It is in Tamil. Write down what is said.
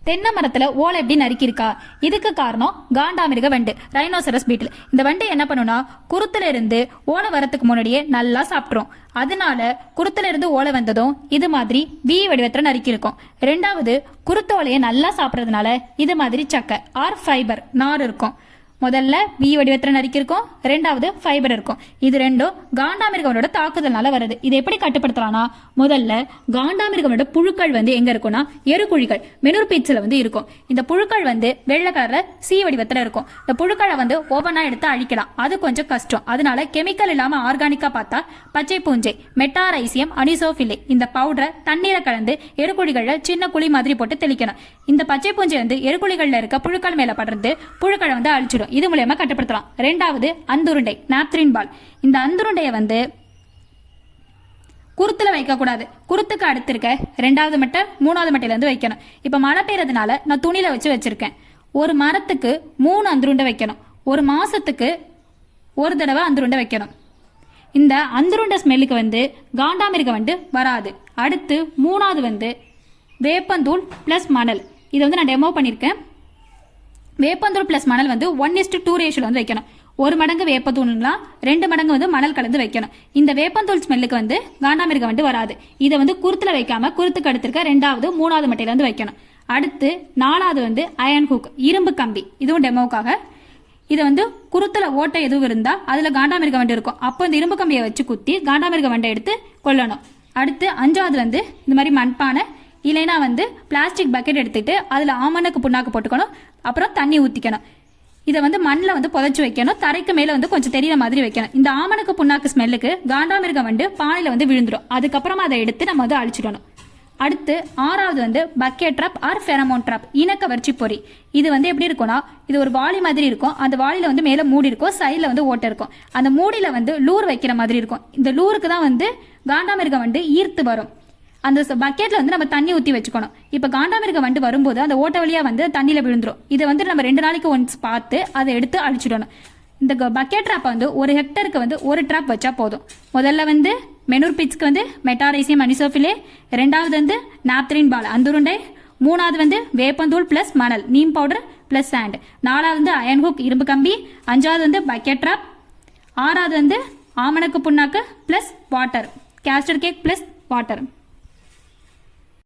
தென்னை மரத்துல ஓலை எப்படி நறுக்கியிருக்கா? இதுக்கு காரணம் காண்டாமிருக வண்டு, ரைனோசரஸ் பீட்டில். இந்த வண்டு என்ன பண்ணுனா, குருத்துல இருந்து ஓலை வரத்துக்கு முன்னாடியே நல்லா சாப்பிட்றோம். அதனால குருத்துல இருந்து ஓலை வந்ததும் இது மாதிரி வி வடிவத்துல நறுக்கியிருக்கும். ரெண்டாவது, குருத்தோலையை நல்லா சாப்பிட்றதுனால இது மாதிரி சக்கை ஆர் ஃபைபர் நார் இருக்கும். முதல்ல வி வடிவத்தில் நறுக்கியிருக்கோம், ரெண்டாவது ஃபைபர் இருக்கும். இது ரெண்டும் காண்டாமிருகவனோட தாக்குதல்னால வருது. இதை எப்படி கட்டுப்படுத்தலாம்னா, முதல்ல காண்டாமிருகவனோட புழுக்கள் எங்க இருக்கும்னா எருக்குழிகள் மெனுர்பீட்ஸ்ல இருக்கும். இந்த புழுக்கள் வெள்ளை கலர்ல சி வடிவத்துல இருக்கும். இந்த புழுக்களை ஓவனா எடுத்து அழிக்கலாம், அது கொஞ்சம் கஷ்டம். அதனால கெமிக்கல் இல்லாம ஆர்கானிக்கா பார்த்தா பச்சை பூஞ்சை மெட்டாரைசியம் அனிசோஃபிலே இந்த பவுடரை தண்ணீரை கலந்து எருக்குழிகள்ல சின்ன குழி மாதிரி போட்டு தெளிக்கணும். இந்த பச்சை பூஞ்சை எருக்குழிகள்ல இருக்க புழுக்கள் மேல படர்ந்து புழுக்களை அழிச்சிடும். இது மூலமா கட்டுப்படுத்தலாம். ரெண்டாவது, அந்துருண்டை நாப்த்ரின் பால். இந்த அந்துருண்டைய குருத்துல வைக்க கூடாது. குருத்துக்கு அடுத்து இருக்க ரெண்டாவது மட்டை மூணாவது மட்டையில இருந்து வைக்கணும். இப்ப மழை பெய்யறதுனால நான் துணியில வச்சிருக்கேன். ஒரு மரத்துக்கு 3 அந்துருண்டை வைக்கணும். ஒரு மாசத்துக்கு ஒரு தடவை அந்துருண்டை வைக்கணும். இந்த அந்துருண்டை ஸ்மெல்லுக்கு காண்டாமிருக வராது. அடுத்து மூணாவது வேப்பந்தூள் பிளஸ் மணல். இதை நான் டெமோ பண்ணியிருக்கேன். வேப்பந்தூள் பிளஸ் மணல் 1:2 ரேஷியோல வைக்கணும். 1 மடங்கு வேப்பத்தூள்னா 2 மடங்கு மணல் கலந்து வைக்கணும். இந்த வேப்பந்தூள் ஸ்மெல்லுக்கு காண்டாமிருக வராது. இதை குருத்துல வைக்காம குருத்துக்கு அடுத்திருக்க ரெண்டாவது மூணாவது மட்டையில வைக்கணும். அடுத்து நாலாவது அயன் ஹூக் இரும்பு கம்பி. இதுவும் டெமோக்காக. இதை குருத்துல ஓட்டை எதுவும் இருந்தா அதுல காண்டாமிருக இருக்கும். அப்போ இந்த இரும்பு கம்பியை வச்சு குத்தி காண்டாமிருக எடுத்து கொல்லணும். அடுத்து அஞ்சாவது இந்த மாதிரி மண்பானை இல்லைன்னா பிளாஸ்டிக் பக்கெட் எடுத்துட்டு அதுல ஆமணக்கு புண்ணாக்கு போட்டுக்கணும். அப்புறம் தண்ணி ஊத்திக்கணும். இதை மண்ணில் புதைச்சு வைக்கணும். தரைக்கு மேல கொஞ்சம் தெரியற மாதிரி வைக்கணும். இந்த ஆமணக்கு புண்ணாக்கு ஸ்மெல்லுக்கு காண்டாமிருக பானையில விழுந்துடும். அதுக்கப்புறமா அதை எடுத்து நம்ம அழிச்சிடணும். அடுத்து ஆறாவது bucket trap or pheromone trap இனக்கவர்ச்சி பொறி. இது எப்படி இருக்கும்னா, இது ஒரு வாளி மாதிரி இருக்கும். அந்த வாளியில மேல மூடி இருக்கும், சைட்ல ஓட்டை இருக்கும். அந்த மூடியில லூர் வைக்கிற மாதிரி இருக்கும். இந்த லூருக்கு தான் காண்டாமிருக ஈர்த்து வரும். அந்த பக்கெட்ல நம்ம தண்ணி ஊற்றி வச்சுக்கணும். இப்போ காண்டாமிருக வரும்போது அந்த ஓட்ட வழியா தண்ணியில விழுந்துரும். இதை நம்ம 2 நாளைக்கு ஒன்ஸ் பார்த்து அதை எடுத்து அழிச்சிடணும். இந்த பக்கெட் ட்ராப் ஒரு ஹெக்டருக்கு ஒரு ட்ராப் வச்சா போதும். முதல்ல மெனுர்பிட்ஸ்க்கு மெட்டாரைசியம் அனிசோஃபிலே, ரெண்டாவது நாப்த்ரின் பால் அந்துருண்டை, மூணாவது வேப்பந்தூள் பிளஸ் மணல் நீம் பவுடர் பிளஸ் சாண்ட், நாலாவது அயன் ஹூக் இரும்பு கம்பி, அஞ்சாவது பக்கெட் ட்ராப், ஆறாவது ஆமணக்கு புண்ணாக்கு plus water castor cake plus water.